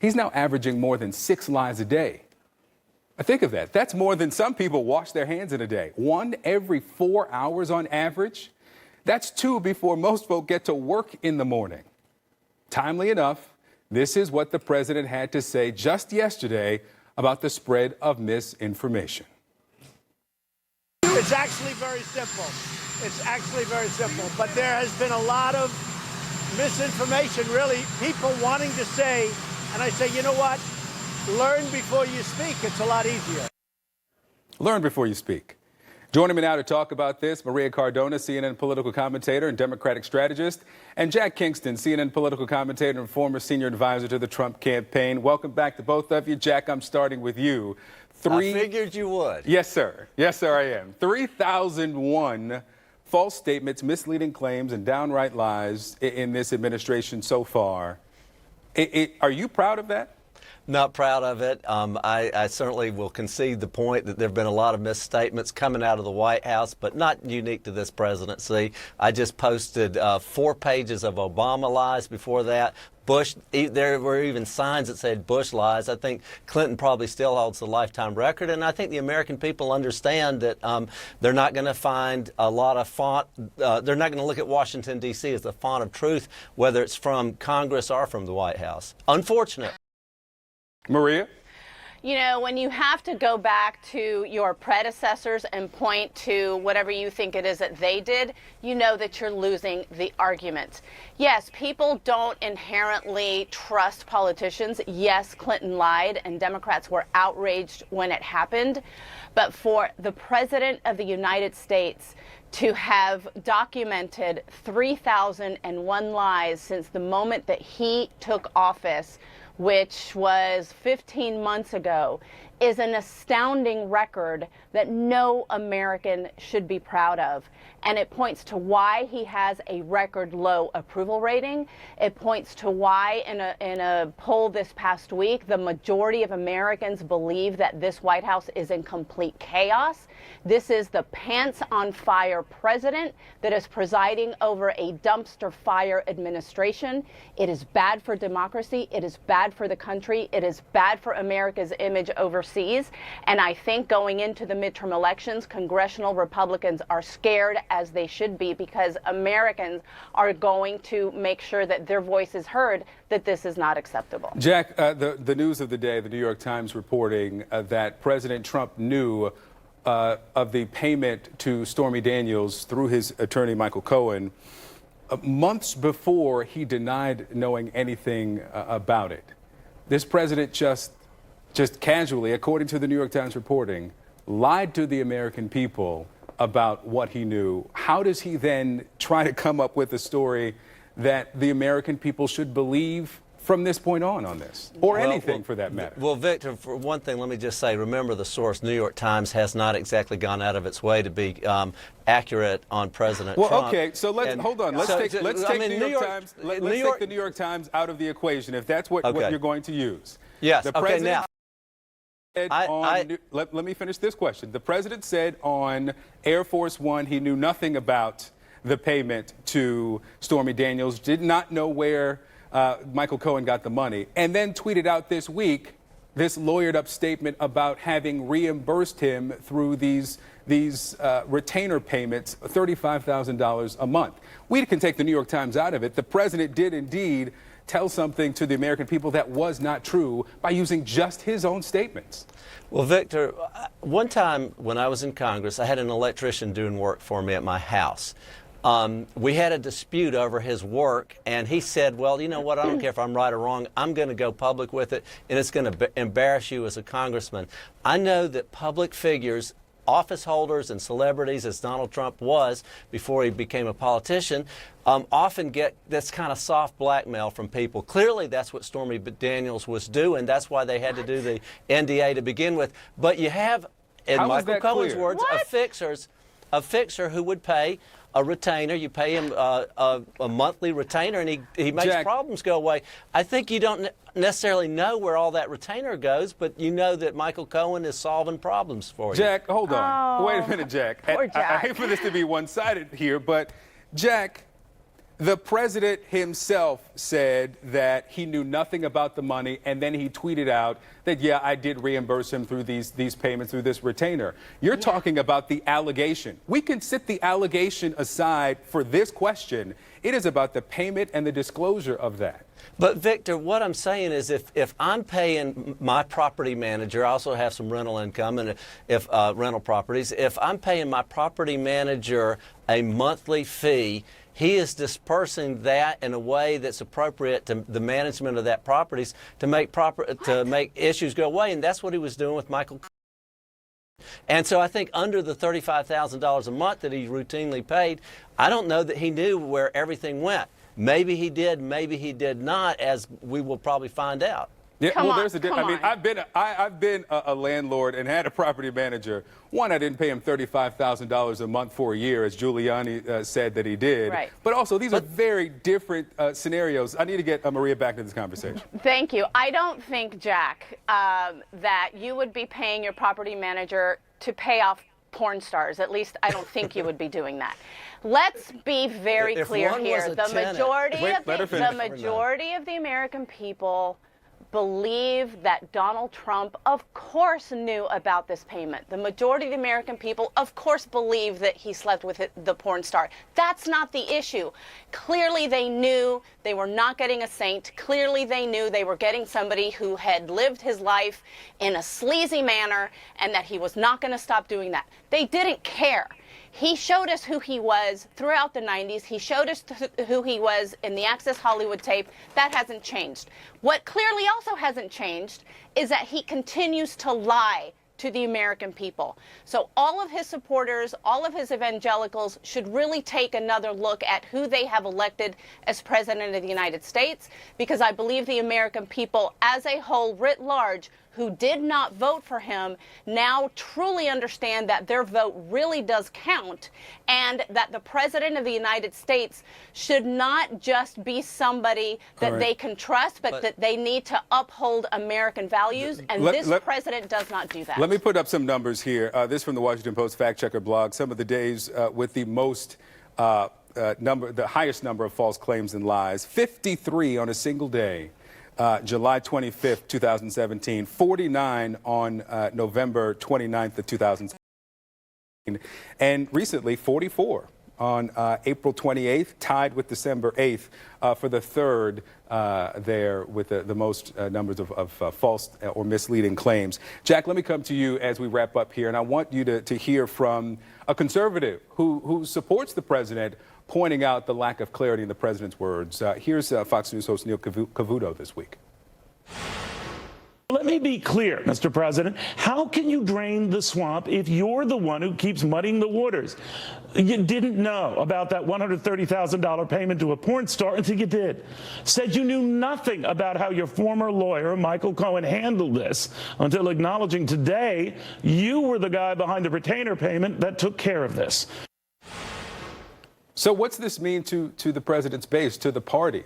He's now averaging more than 6 lies a day. Think of that. That's more than some people wash their hands in a day. 1 every 4 hours on average. That's 2 before most folk get to work in the morning. Timely enough, this is what the president had to say just yesterday about the spread of misinformation. It's actually very simple. It's actually very simple. But there has been a lot of misinformation, really, people wanting to say, and I say, you know what? Learn before you speak. It's a lot easier. Learn before you speak. Joining me now to talk about this, Maria Cardona, CNN political commentator and Democratic strategist, and Jack Kingston, CNN political commentator and former senior advisor to the Trump campaign. Welcome back to both of you. Jack, I'm starting with you. I figured you would. Yes, sir. Yes, sir, I am. 3,001 false statements, misleading claims, and downright lies in this administration so far. Are you proud of that? Not proud of it. I certainly will concede the point that there have been a lot of misstatements coming out of the White House, but not unique to this presidency. I just posted 4 pages of Obama lies before that. Bush, there were even signs that said Bush lies. I think Clinton probably still holds the lifetime record, and I think the American people understand that they're not going to find a lot of font. They're not going to look at Washington, D.C. as the font of truth, whether it's from Congress or from the White House. Unfortunate. Maria? You know, when you have to go back to your predecessors and point to whatever you think it is that they did, you know that you're losing the argument. Yes, people don't inherently trust politicians. Yes, Clinton lied and Democrats were outraged when it happened. But for the President of the United States to have documented 3,001 lies since the moment that he took office, which was 15 months ago, is an astounding record that no American should be proud of. And it points to why he has a record low approval rating. It points to why in a poll this past week, the majority of Americans believe that this White House is in complete chaos. This is the pants on fire president that is presiding over a dumpster fire administration. It is bad for democracy. It is bad for the country. It is bad for America's image overseas. And I think going into the midterm elections, congressional Republicans are scared, as they should be, because Americans are going to make sure that their voice is heard, that this is not acceptable. Jack, the news of the day, the New York Times reporting that President Trump knew of the payment to Stormy Daniels through his attorney, Michael Cohen, months before he denied knowing anything about it. This president just casually, according to the New York Times reporting, lied to the American people about what he knew. How does he then try to come up with a story that the American people should believe from this point on this, or anything for that matter? Well, Victor, for one thing, let me just say, remember the source. New York Times has not exactly gone out of its way to be accurate on President Trump. Well, okay, so hold on. Let's take the New York Times. Let's take the New York Times out of the equation, if that's what you're going to use. Yes. The okay. president Now. Let me finish this question. The president said on Air Force One he knew nothing about the payment to Stormy Daniels, did not know where Michael Cohen got the money, and then tweeted out this week this lawyered up statement about having reimbursed him through these retainer payments, $35,000 a month. We can take the New York Times out of it. The president did indeed tell something to the American people that was not true by using just his own statements. Well, Victor, one time when I was in Congress, I had an electrician doing work for me at my house. We had a dispute over his work, and he said, well, you know what, I don't care if I'm right or wrong, I'm going to go public with it, and it's going to embarrass you as a congressman. I know that public figures, office holders and celebrities, as Donald Trump was before he became a politician, often get this kind of soft blackmail from people. Clearly, that's what Stormy Daniels was doing. That's why they had to do the NDA to begin with. But you have, in Michael Cohen's words, a fixer who would pay a retainer. You pay him a monthly retainer, and he makes problems go away. I think you don't necessarily know where all that retainer goes, but you know that Michael Cohen is solving problems for you. Jack, hold on. Oh, Wait a minute, Jack. Poor Jack. I hate for this to be one-sided here, but Jack, The president himself said that he knew nothing about the money, and then he tweeted out that, yeah, I did reimburse him through these payments through this retainer. You're talking about the allegation. We can set the allegation aside for this question. It is about the payment and the disclosure of that. But Victor, what I'm saying is if I'm paying my property manager, I also have some rental income and if rental properties, if I'm paying my property manager a monthly fee, he is dispersing that in a way that's appropriate to the management of that properties to make issues go away, and that's what he was doing with Michael. And so I think under the $35,000 a month that he routinely paid, I don't know that he knew where everything went. Maybe he did, maybe he did not, as we will probably find out. Yeah, Come well, on, there's a difference. I mean, I've been a landlord and had a property manager. One, I didn't pay him $35,000 a month for a year, as Giuliani said that he did. Right. But also, these are very different scenarios. I need to get Maria back into this conversation. Thank you. I don't think, Jack, that you would be paying your property manager to pay off porn stars. At least I don't think you would be doing that. Let's be very clear here. The majority of the American people believe that Donald Trump, of course, knew about this payment. The majority of the American people, of course, believe that he slept with the porn star. That's not the issue. Clearly, they knew they were not getting a saint. Clearly, they knew they were getting somebody who had lived his life in a sleazy manner and that he was not going to stop doing that. They didn't care. He showed us who he was throughout the 90s. He showed us who he was in the Access Hollywood tape. That hasn't changed. What clearly also hasn't changed is that he continues to lie to the American people. So all of his supporters, all of his evangelicals should really take another look at who they have elected as president of the United States, because I believe the American people as a whole, writ large, who did not vote for him now truly understand that their vote really does count, and that the president of the United States should not just be somebody that they can trust, but that they need to uphold American values, and this president does not do that. Let me put up some numbers here. This from the Washington Post Fact Checker blog. Some of the days with the most the highest number of false claims and lies, 53 on a single day. July 25th, 2017, 49 on November 29th of 2017, and recently 44 on April 28th, tied with December 8th for the third there with the most numbers of false or misleading claims. Jack, let me come to you as we wrap up here, and I want you to hear from a conservative who supports the president, pointing out the lack of clarity in the president's words. Here's Fox News host Neil Cavuto this week. Let me be clear, Mr. President. How can you drain the swamp if you're the one who keeps muddying the waters? You didn't know about that $130,000 payment to a porn star until you did. Said you knew nothing about how your former lawyer, Michael Cohen, handled this until acknowledging today you were the guy behind the retainer payment that took care of this. So what's this mean to the president's base, to the party?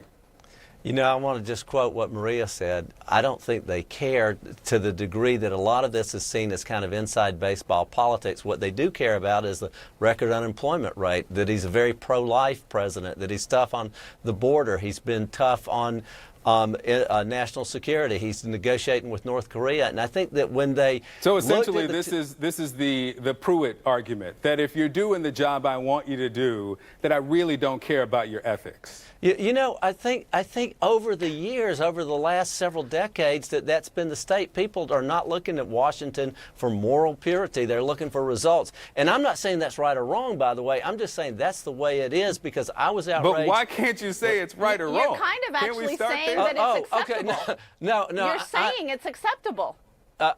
You know, I want to just quote what Maria said. I don't think they care to the degree that a lot of this is seen as kind of inside baseball politics. What they do care about is the record unemployment rate, that he's a very pro-life president, that he's tough on the border, he's been tough on national security. He's negotiating with North Korea, and I think that when they so essentially this is the Pruitt argument, that if you're doing the job I want you to do, that I really don't care about your ethics. You know, I think over the years, over the last several decades, that's been the state. People are not looking at Washington for moral purity. They're looking for results. And I'm not saying that's right or wrong, by the way. I'm just saying that's the way it is, because I was outraged. But why can't you say it's right or wrong? You're kind of actually saying that it's acceptable. Okay. No. You're saying it's acceptable.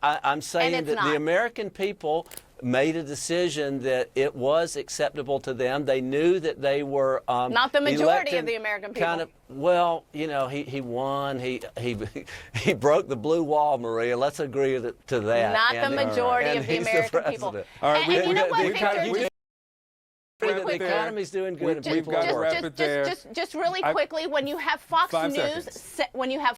I'm saying that the American people made a decision that it was acceptable to them. They knew that they were not the majority of the American people. Well, you know, he won. He broke the blue wall, Maria. Let's agree to that. Not the majority of the American people. All right, and you know what, Victor? The economy's doing good. We've got to wrap it there. Just really quickly, when you have Fox